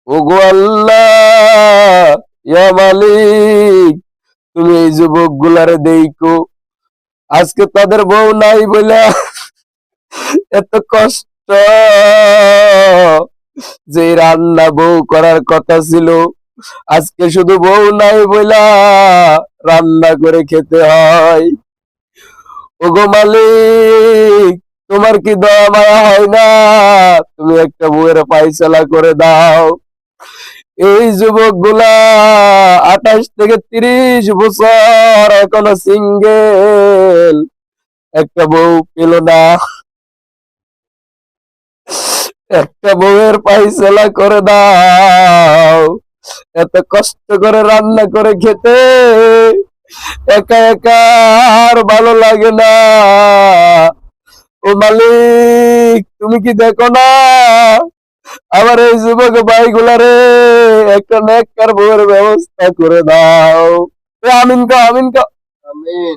ওগো আল্লাহ, ইয়া মালিক, তুমি এই যুবক গুলারে দেখো, আজকে তাদের বউ নাই বলে এত কষ্ট, যে রান্না বউ করার কথা ছিল, আজকে শুধু বউ নাই বইলা রান্না করে খেতে হয়। ওগো মালিক, তোমার কি দয়া মায়া হয় না? তুমি একটা বউয়ের ফায়সালা করে দাও। এই যুবক গুলা 28 থেকে 30 বছর এখনো সিঙ্গেল, একটা বউ পেল না। একটা বউয়ের ফায়সালা করে দাও। এত কষ্ট করে রান্না করে খেতে একা একা আর ভালো লাগে না। ও মালিক, তুমি কি দেখো না আমার এই যুবক ভাইগুলারে একটা নেককার বউয়ের ব্যবস্থা করে দাও। আমিন কা, আমিন কা। আমিন।